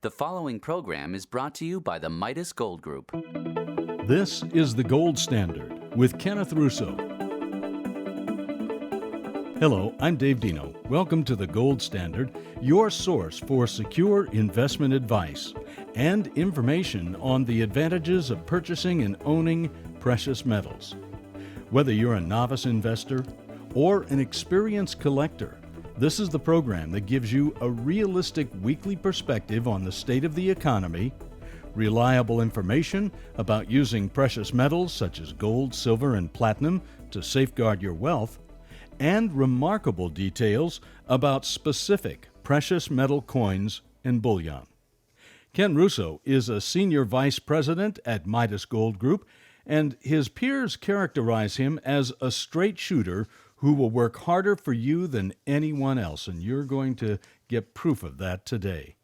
The following program is brought to you by the Midas Gold Group. This is the Gold Standard with Kenneth Russo. Hello, I'm Dave Deno. Welcome to the Gold Standard, your source for secure investment advice and information on the advantages of purchasing and owning precious metals. Whether you're a novice investor or an experienced collector, this is the program that gives you a realistic weekly perspective on the state of the economy, reliable information about using precious metals such as gold, silver, and platinum to safeguard your wealth, and remarkable details about specific precious metal coins and bullion. Ken Russo is a senior vice president at Midas Gold Group, and his peers characterize him as a straight shooter who will work harder for you than anyone else, and you're going to get proof of that today.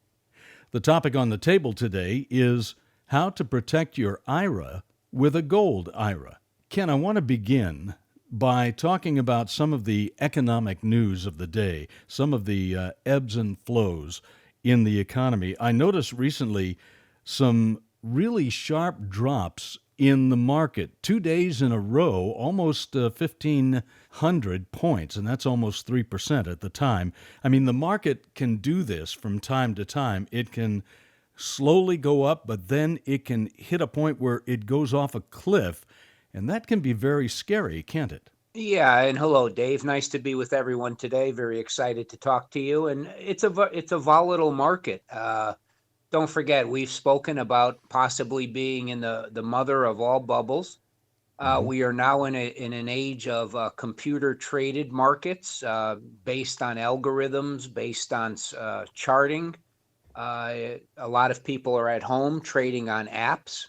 The topic on the table today is how to protect your IRA with a Gold IRA. Ken, I want to begin by talking about some of the economic news of the day, some of the ebbs and flows in the economy. I noticed recently some really sharp drops in the market. 2 days in a row, almost 1,500 points, and that's almost 3% at the time. I mean, the market can do this from time to time. It can slowly go up, but then it can hit a point where it goes off a cliff, and that can be very scary, can't it? Yeah, and hello, Dave. Nice to be with everyone today. Very excited to talk to you. And it's a volatile market. Don't forget, we've spoken about possibly being in the mother of all bubbles. We are now in an age of computer traded markets based on algorithms, based on charting. A lot of people are at home trading on apps.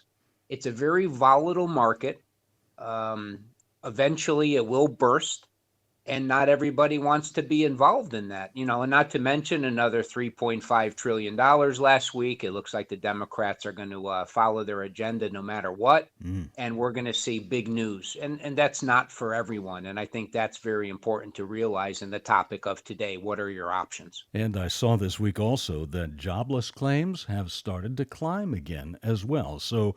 It's a very volatile market. Eventually it will burst, and not everybody wants to be involved in that, and not to mention another $3.5 trillion last week. It looks like the Democrats are going to follow their agenda no matter what. And we're going to see big news. And that's not for everyone. And I think that's very important to realize in the topic of today. What are your options? And I saw this week also that jobless claims have started to climb again as well. So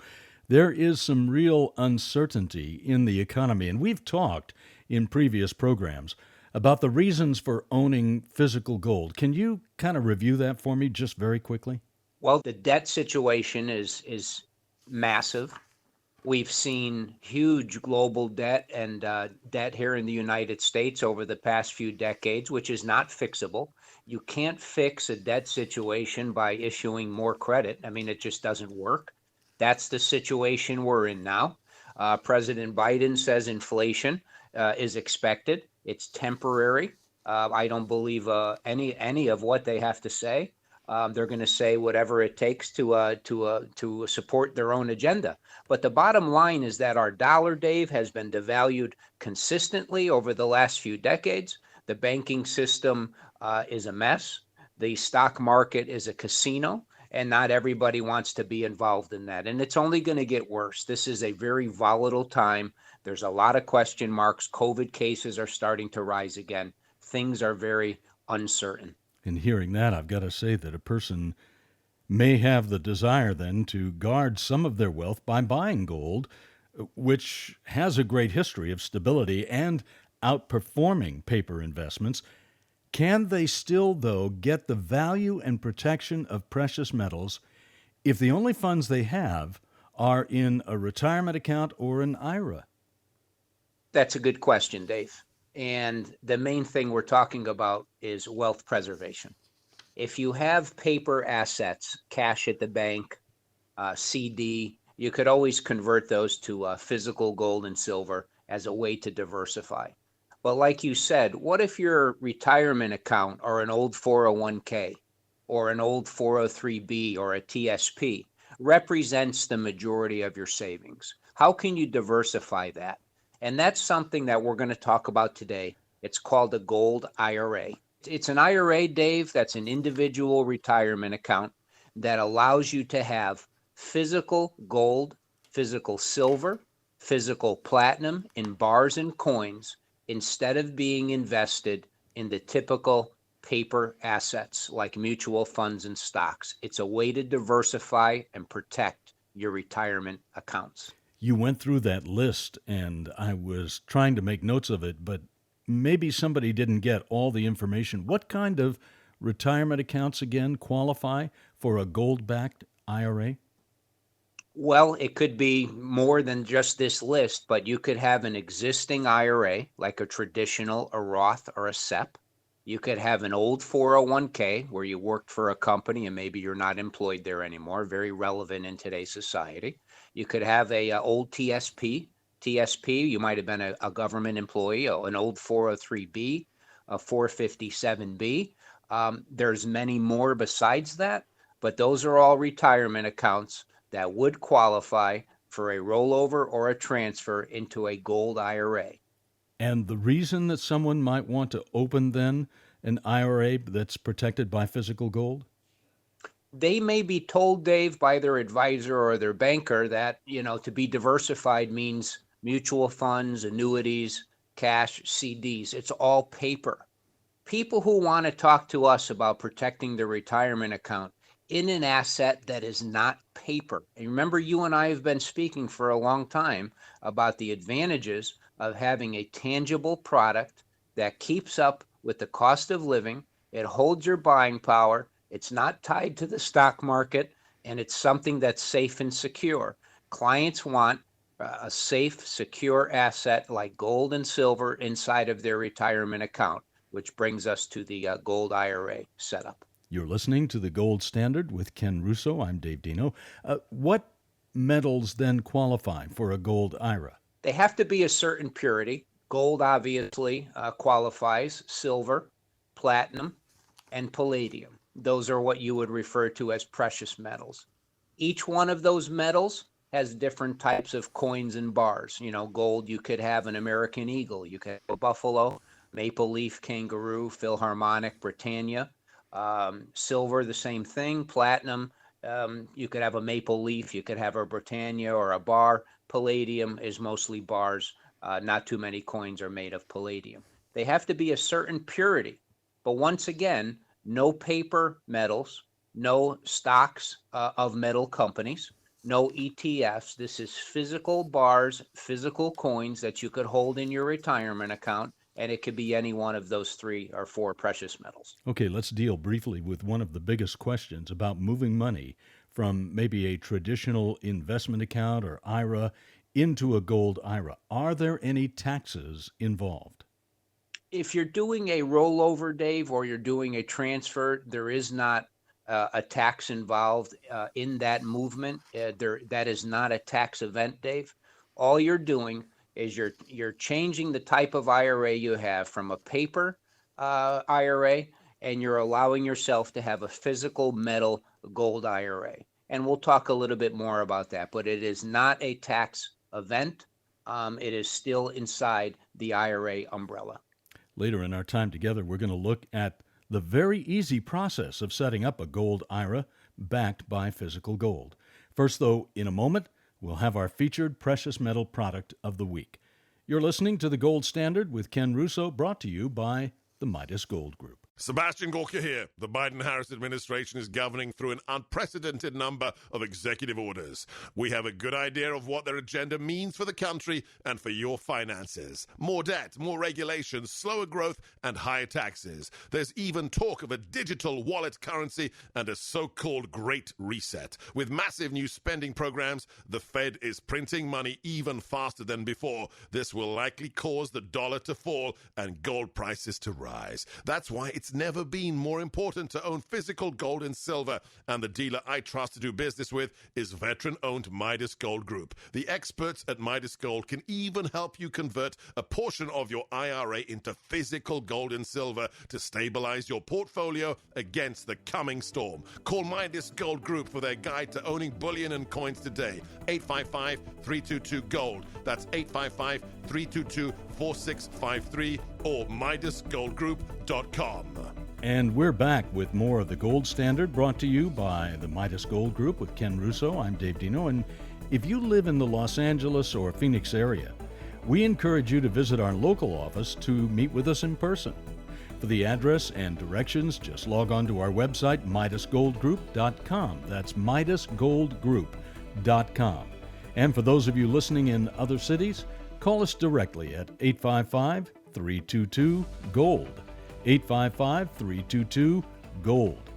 there is some real uncertainty in the economy. And we've talked in previous programs about the reasons for owning physical gold. Can you kind of review that for me just very quickly? Well, the debt situation is massive. We've seen huge global debt and debt here in the United States over the past few decades, which is not fixable. You can't fix a debt situation by issuing more credit. I mean, it just doesn't work. That's the situation we're in now. President Biden says inflation is expected. It's temporary. I don't believe any of what they have to say. They're going to say whatever it takes to support their own agenda. But the bottom line is that our dollar, Dave, has been devalued consistently over the last few decades. The banking system is a mess. The stock market is a casino. And not everybody wants to be involved in that. And it's only going to get worse. This is a very volatile time. There's a lot of question marks. COVID cases are starting to rise again. Things are very uncertain. In hearing that, I've got to say that a person may have the desire then to guard some of their wealth by buying gold, which has a great history of stability and outperforming paper investments. Can they still, though, get the value and protection of precious metals if the only funds they have are in a retirement account or an IRA? That's a good question, Dave. And the main thing we're talking about is wealth preservation. If you have paper assets, cash at the bank, CD, you could always convert those to physical gold and silver as a way to diversify. But like you said, what if your retirement account or an old 401k or an old 403b or a TSP represents the majority of your savings? How can you diversify that? And that's something that we're going to talk about today. It's called a Gold IRA. It's an IRA, Dave, that's an individual retirement account that allows you to have physical gold, physical silver, physical platinum in bars and coins, instead of being invested in the typical paper assets like mutual funds and stocks. It's a way to diversify and protect your retirement accounts. You went through that list, and I was trying to make notes of it, but maybe somebody didn't get all the information. What kind of retirement accounts, again, qualify for a gold-backed IRA? Well, it could be more than just this list, but you could have an existing IRA, like a traditional, a Roth, or a SEP. You could have an old 401k where you worked for a company and maybe you're not employed there anymore, very relevant in today's society. You could have a old TSP. TSP, you might have been a government employee, or an old 403b, a 457b. There's many more besides that, but those are all retirement accounts that would qualify for a rollover or a transfer into a gold IRA. And the reason that someone might want to open then an IRA that's protected by physical gold? They may be told, Dave, by their advisor or their banker that, to be diversified means mutual funds, annuities, cash, CDs. It's all paper. People who want to talk to us about protecting their retirement account in an asset that is not paper. And remember, you and I have been speaking for a long time about the advantages of having a tangible product that keeps up with the cost of living. It holds your buying power. It's not tied to the stock market, and it's something that's safe and secure. Clients want a safe, secure asset like gold and silver inside of their retirement account, which brings us to the Gold IRA setup. You're listening to the Gold Standard with Ken Russo. I'm Dave Deno. What metals then qualify for a gold IRA? They have to be a certain purity. Gold obviously qualifies, silver, platinum, and palladium. Those are what you would refer to as precious metals. Each one of those metals has different types of coins and bars. Gold, you could have an American eagle, you could have a buffalo, maple leaf, kangaroo, Philharmonic, Britannia. Silver, the same thing. Platinum, you could have a maple leaf, you could have a Britannia or a bar. Palladium is mostly bars. Not too many coins are made of palladium. They have to be a certain purity. But once again, no paper metals, no stocks of metal companies, no ETFs. This is physical bars, physical coins that you could hold in your retirement account. And it could be any one of those 3 or 4 precious metals. Okay, let's deal briefly with one of the biggest questions about moving money from maybe a traditional investment account or IRA into a gold IRA. Are there any taxes involved? If you're doing a rollover, Dave, or you're doing a transfer, there is not a tax involved in that movement. That is not a tax event, Dave. All you're doing is you're changing the type of IRA you have from a paper IRA, and you're allowing yourself to have a physical metal gold IRA. And we'll talk a little bit more about that, but it is not a tax event. It is still inside the IRA umbrella. Later in our time together, we're going to look at the very easy process of setting up a gold IRA backed by physical gold. First, though, in a moment, we'll have our featured precious metal product of the week. You're listening to the Gold Standard with Ken Russo, brought to you by the Midas Gold Group. Sebastian Gorka here. The Biden-Harris administration is governing through an unprecedented number of executive orders. We have a good idea of what their agenda means for the country and for your finances. More debt, more regulations, slower growth, and higher taxes. There's even talk of a digital wallet currency and a so-called Great Reset. With massive new spending programs, the Fed is printing money even faster than before. This will likely cause the dollar to fall and gold prices to rise. That's why it's never been more important to own physical gold and silver, and the dealer I trust to do business with is veteran-owned Midas Gold Group. The experts at Midas Gold can even help you convert a portion of your IRA into physical gold and silver to stabilize your portfolio against the coming storm. Call Midas Gold Group for their guide to owning bullion and coins today. 855-322-GOLD. That's 855-322-4653 or MidasGoldGroup.com. And we're back with more of the Gold Standard, brought to you by the Midas Gold Group with Ken Russo. I'm Dave Deno, and if you live in the Los Angeles or Phoenix area, we encourage you to visit our local office to meet with us in person. For the address and directions, just log on to our website, MidasGoldGroup.com. That's MidasGoldGroup.com. And for those of you listening in other cities, call us directly at 855-322-GOLD. 855-322-GOLD.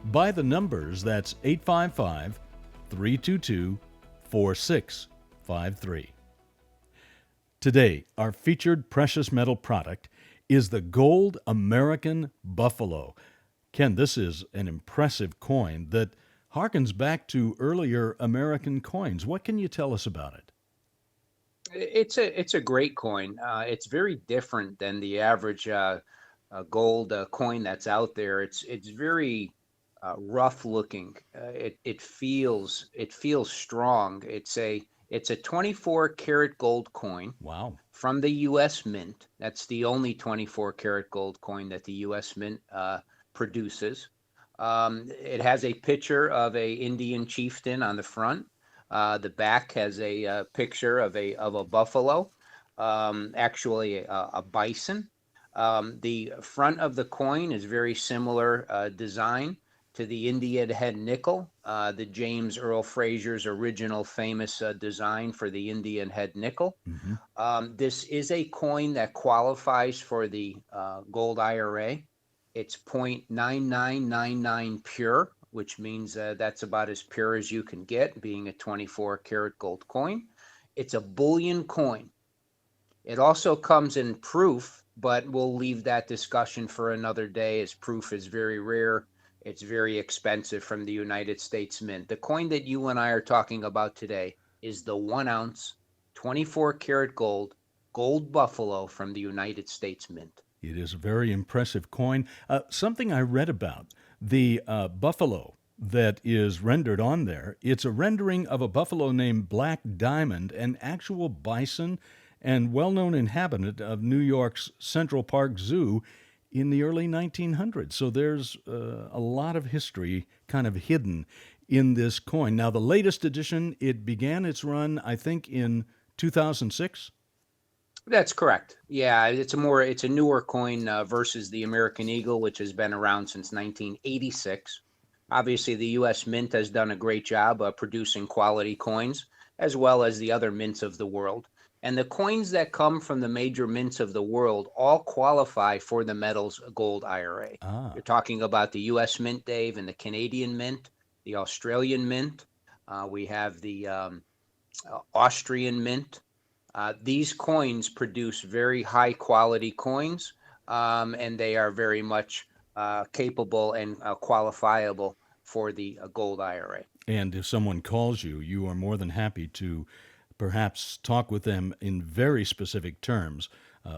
By the numbers, that's 855-322-4653. Today, our featured precious metal product is the Gold American Buffalo. Ken, this is an impressive coin that harkens back to earlier American coins. What can you tell us about it? It's a great coin. It's very different than the average gold coin that's out there. It's very rough looking. It feels strong. It's a 24 karat gold coin. Wow. From the U.S. Mint. That's the only 24 karat gold coin that the U.S. Mint produces. It has a picture of a Indian chieftain on the front. The back has a picture of a buffalo, actually a bison. The front of the coin is very similar design to the Indian head nickel, the James Earl Fraser's original famous design for the Indian head nickel. Mm-hmm. This is a coin that qualifies for the Gold IRA. It's 0.9999 pure, which means that's about as pure as you can get, being a 24 karat gold coin. It's a bullion coin. It also comes in proof, but we'll leave that discussion for another day, as proof is very rare. It's very expensive from the United States Mint. The coin that you and I are talking about today is the 1 ounce, 24 karat gold buffalo from the United States Mint. It is a very impressive coin. Something I read about, the buffalo that is rendered on there, it's a rendering of a buffalo named Black Diamond, an actual bison and well-known inhabitant of New York's Central Park Zoo in the early 1900s. So there's a lot of history kind of hidden in this coin. Now, the latest edition, it began its run, I think, in 2006? That's correct. Yeah, it's a newer coin versus the American Eagle, which has been around since 1986. Obviously, the U.S. Mint has done a great job of producing quality coins, as well as the other mints of the world. And the coins that come from the major mints of the world all qualify for the Metals Gold IRA. You're talking about the U.S. Mint, Dave, and the Canadian Mint, the Australian Mint. We have the Austrian Mint. These coins produce very high quality coins, and they are very much capable and qualifiable for the Gold IRA. And if someone calls you, you are more than happy to perhaps talk with them in very specific terms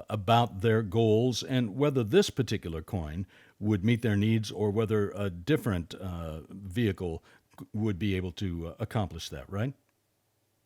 about their goals and whether this particular coin would meet their needs or whether a different vehicle would be able to accomplish that, right?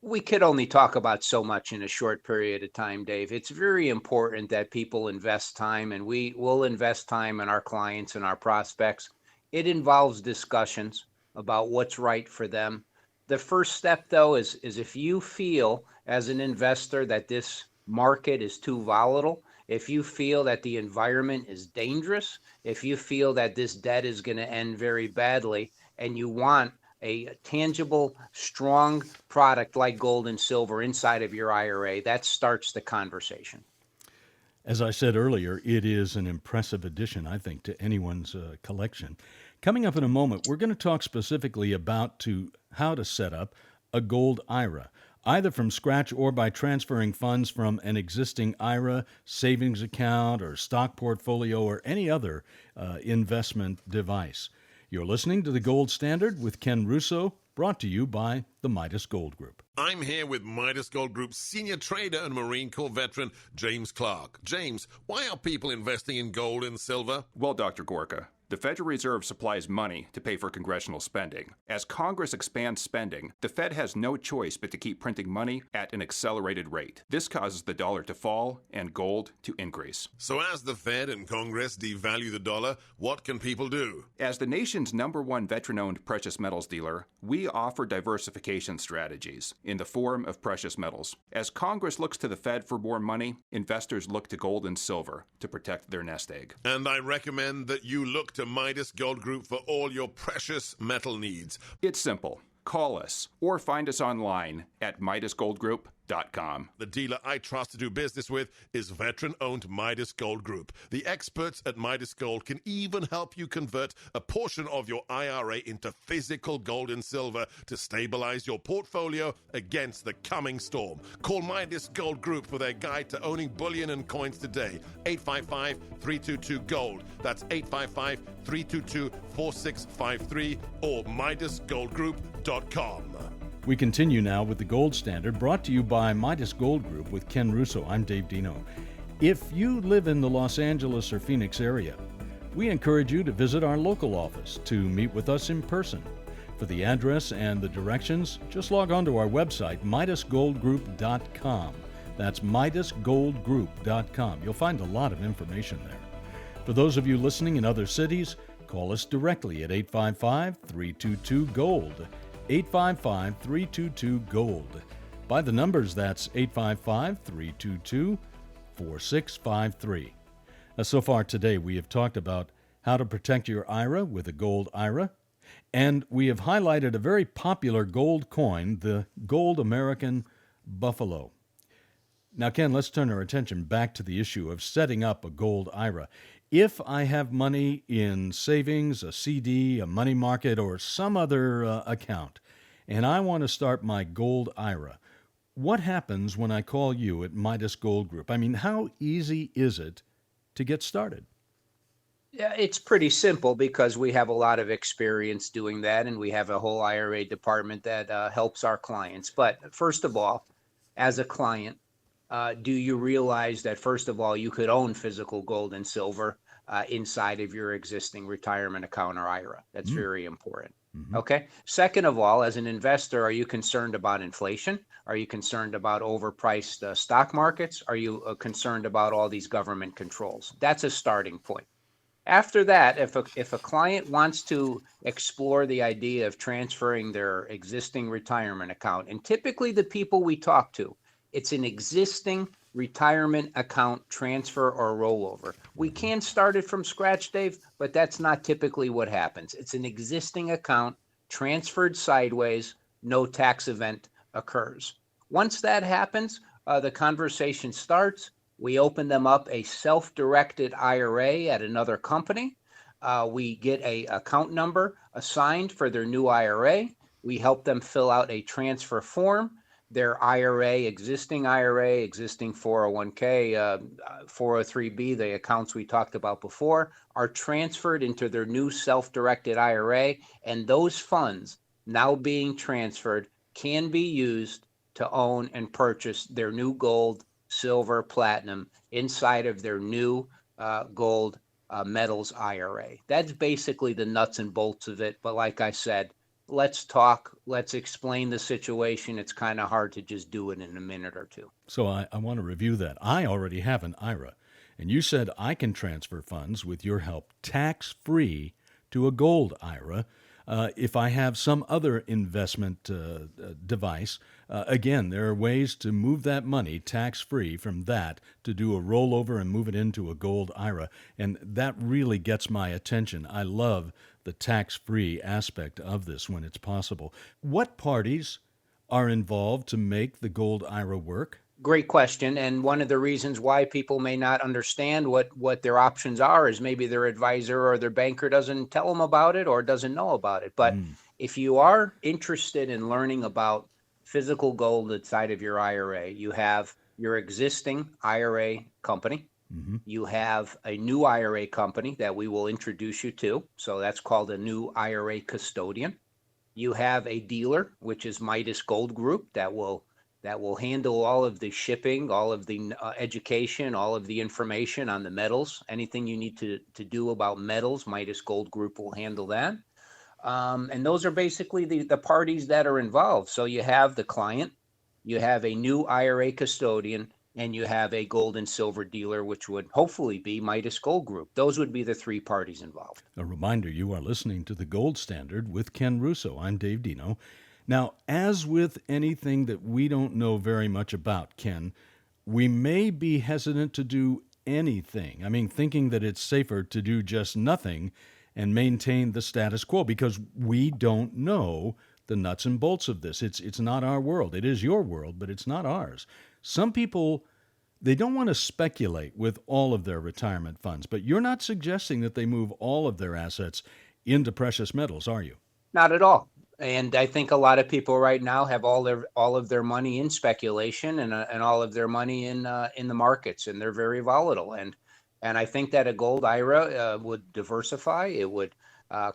We could only talk about so much in a short period of time, Dave. It's very important that people invest time, and we will invest time in our clients and our prospects. It involves discussions about what's right for them. The first step, though, is if you feel as an investor that this market is too volatile, if you feel that the environment is dangerous, if you feel that this debt is going to end very badly, and you want a tangible, strong product like gold and silver inside of your IRA, that starts the conversation. As I said earlier, it is an impressive addition, I think, to anyone's collection. Coming up in a moment, we're going to talk specifically about how to set up a gold IRA, either from scratch or by transferring funds from an existing IRA, savings account, or stock portfolio, or any other investment device. You're listening to The Gold Standard with Ken Russo, brought to you by the Midas Gold Group. I'm here with Midas Gold Group's senior trader and Marine Corps veteran, James Clark. James, why are people investing in gold and silver? Well, Dr. Gorka, The Federal Reserve supplies money to pay for congressional spending. As Congress expands spending, the Fed has no choice but to keep printing money at an accelerated rate. This causes the dollar to fall and gold to increase. So as the Fed and Congress devalue the dollar, what can people do? As the nation's #1 veteran-owned precious metals dealer, we offer diversification strategies in the form of precious metals. As Congress looks to the Fed for more money, investors look to gold and silver to protect their nest egg. And I recommend that you look to Midas Gold Group for all your precious metal needs. It's simple. Call us or find us online at MidasGoldGroup.com. The dealer I trust to do business with is veteran-owned Midas Gold Group. The experts at Midas Gold can even help you convert a portion of your IRA into physical gold and silver to stabilize your portfolio against the coming storm. Call Midas Gold Group for their guide to owning bullion and coins today. 855-322-GOLD. That's 855-322-4653 or MidasGoldGroup.com. We continue now with the Gold Standard, brought to you by Midas Gold Group with Ken Russo. I'm Dave Deno. If you live in the Los Angeles or Phoenix area, we encourage you to visit our local office to meet with us in person. For the address and the directions, just log on to our website, MidasGoldGroup.com. That's MidasGoldGroup.com. You'll find a lot of information there. For those of you listening in other cities, call us directly at 855-322-GOLD. 855-322-GOLD. By the numbers, that's 855-322-4653. So far today, we have talked about how to protect your IRA with a Gold IRA, and we have highlighted a very popular gold coin, the Gold American Buffalo. Now, Ken, let's turn our attention back to the issue of setting up a Gold IRA. If I have money in savings, a CD, a money market, or some other account, and I want to start my Gold IRA, what happens when I call you at Midas Gold Group? I mean, how easy is it to get started? Yeah, it's pretty simple because we have a lot of experience doing that, and we have a whole IRA department that helps our clients. But first of all, as a client, do you realize that, first of all, you could own physical gold and silver inside of your existing retirement account or IRA? That's very important. Okay. Second of all, as an investor, are you concerned about inflation? Are you concerned about overpriced stock markets? Are you concerned about all these government controls? That's a starting point. After that, if a client wants to explore the idea of transferring their existing retirement account, and typically the people we talk to, it's an existing retirement account transfer or rollover. We can start it from scratch, Dave, but that's not typically what happens. It's an existing account transferred sideways, no tax event occurs. Once that happens, the conversation starts. We open them up a self-directed IRA at another company. We get an account number assigned for their new IRA. We help them fill out a transfer form. Their IRA, existing 401k, 403b, the accounts we talked about before, are transferred into their new self-directed IRA, and those funds now being transferred can be used to own and purchase their new gold, silver, platinum inside of their new gold metals IRA. That's basically the nuts and bolts of it. But like I said, let's talk, let's explain the situation. It's kind of hard to just do it in a minute or two. So I want to review that. I already have an IRA, and you said I can transfer funds with your help tax-free to a Gold IRA. If I have some other investment device, again, there are ways to move that money tax-free from that to do a rollover and move it into a Gold IRA. And that really gets my attention. I love the tax-free aspect of this when it's possible. What parties are involved to make the Gold IRA work? Great question. And one of the reasons why people may not understand what their options are is maybe their advisor or their banker doesn't tell them about it or doesn't know about it. But if you are interested in learning about physical gold inside of your IRA, you have your existing IRA company. You have a new IRA company that we will introduce you to. So that's called a new IRA custodian. You have a dealer, which is Midas Gold Group, that will that will handle all of the shipping, all of the education, all of the information on the metals. Anything you need to do about metals, Midas Gold Group will handle that. And those are basically the parties that are involved. So you have the client, you have a new IRA custodian, and you have a gold and silver dealer, which would hopefully be Midas Gold Group. Those would be the three parties involved. A reminder, you are listening to The Gold Standard with Ken Russo. I'm Dave Deno. Now, as with anything that we don't know very much about, Ken, we may be hesitant to do anything. I mean, thinking that it's safer to do just nothing and maintain the status quo because we don't know the nuts and bolts of this. It's not our world. It is your world, but it's not ours. Some people, they don't want to speculate with all of their retirement funds, but you're not suggesting that they move all of their assets into precious metals, are you? Not at all. And I think a lot of people right now have all of their money in speculation and all of their money in the markets, and they're very volatile. And I think that a gold IRA would diversify. It would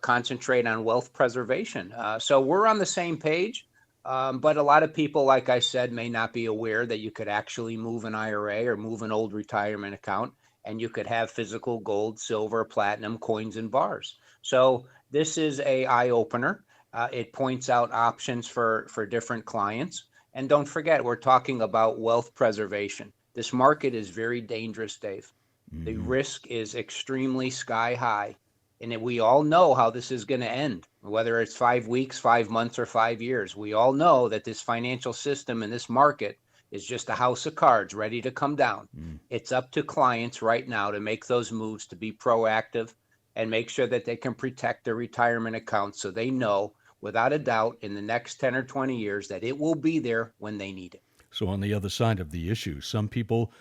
concentrate on wealth preservation. So we're on the same page. But a lot of people, like I said, may not be aware that you could actually move an IRA or move an old retirement account, and you could have physical gold, silver, platinum, coins, and bars. So this is a eye-opener. It points out options for different clients. And don't forget, we're talking about wealth preservation. This market is very dangerous, Dave. The risk is extremely sky high. And we all know how this is going to end, whether it's 5 weeks, 5 months, or 5 years. We all know that this financial system and this market is just a house of cards ready to come down. It's up to clients right now to make those moves, to be proactive and make sure that they can protect their retirement accounts so they know without a doubt in the next 10 or 20 years that it will be there when they need it. So on the other side of the issue, some people,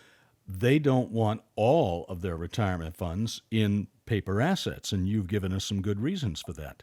they don't want all of their retirement funds in paper assets, and you've given us some good reasons for that.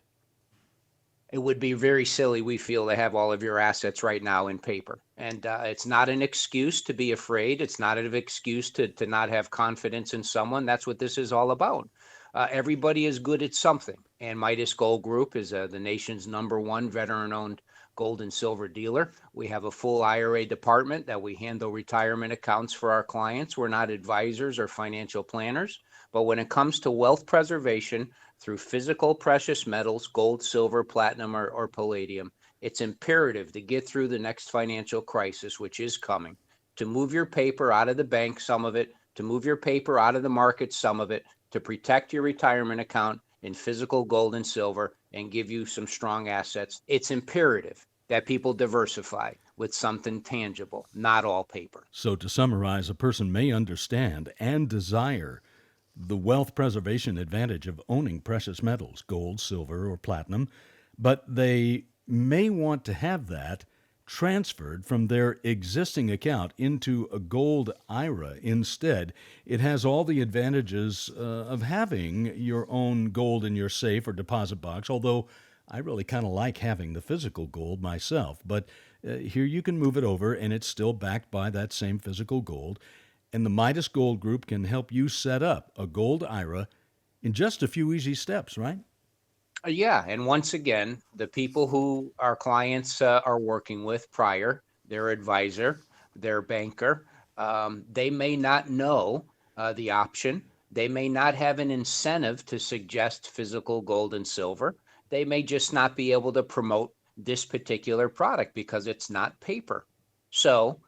It would be very silly, we feel, to have all of your assets right now in paper. And it's not an excuse to be afraid. It's not an excuse to not have confidence in someone. That's what this is all about. Everybody is good at something. And Midas Gold Group is the nation's #1 veteran-owned gold and silver dealer. We have a full IRA department that we handle retirement accounts for our clients. We're not advisors or financial planners. But when it comes to wealth preservation through physical precious metals, gold, silver, platinum, or palladium, it's imperative to get through the next financial crisis, which is coming, to move your paper out of the bank, some of it, to move your paper out of the market, some of it, to protect your retirement account in physical gold and silver and give you some strong assets. It's imperative that people diversify with something tangible, not all paper. So to summarize, a person may understand and desire the wealth preservation advantage of owning precious metals, gold, silver, or platinum, but they may want to have that transferred from their existing account into a gold IRA instead. It has all the advantages of having your own gold in your safe or deposit box, although I really kind of like having the physical gold myself. But here you can move it over, and it's still backed by that same physical gold. And the Midas Gold Group can help you set up a gold IRA in just a few easy steps, right? Yeah, and once again, the people who our clients are working with prior, their advisor, their banker, they may not know the option. They may not have an incentive to suggest physical gold and silver. They may just not be able to promote this particular product because it's not paper. So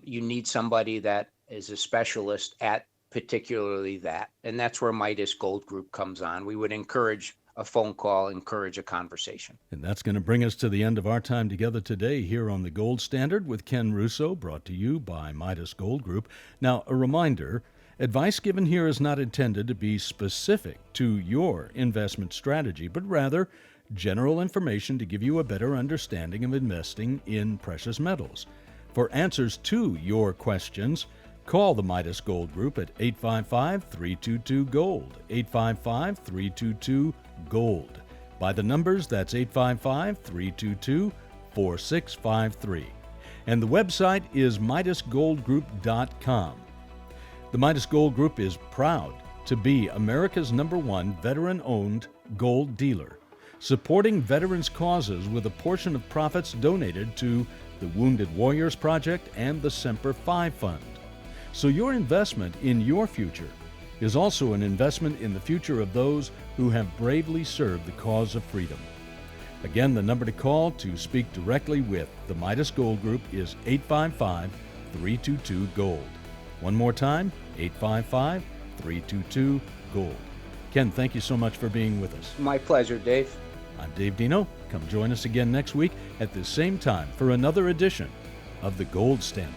you need somebody that is a specialist at particularly that. And that's where Midas Gold Group comes on. We would encourage a phone call, encourage a conversation. And that's going to bring us to the end of our time together today here on the Gold Standard with Ken Russo, brought to you by Midas Gold Group. Now, a reminder, advice given here is not intended to be specific to your investment strategy, but rather general information to give you a better understanding of investing in precious metals. For answers to your questions, call the Midas Gold Group at 855-322-GOLD, 855-322-GOLD. By the numbers, that's 855-322-4653. And the website is MidasGoldGroup.com. The Midas Gold Group is proud to be America's #1 veteran-owned gold dealer. supporting veterans' causes with a portion of profits donated to the Wounded Warriors Project and the Semper Fi Fund. So your investment in your future is also an investment in the future of those who have bravely served the cause of freedom. Again, the number to call to speak directly with the Midas Gold Group is 855-322-GOLD. One more time, 855-322-GOLD. Ken, thank you so much for being with us. My pleasure, Dave. I'm Dave Deno. Come join us again next week at the same time for another edition of the Gold Standard.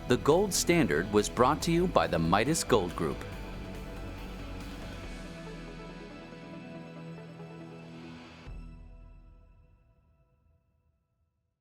The Gold Standard was brought to you by the Midas Gold Group.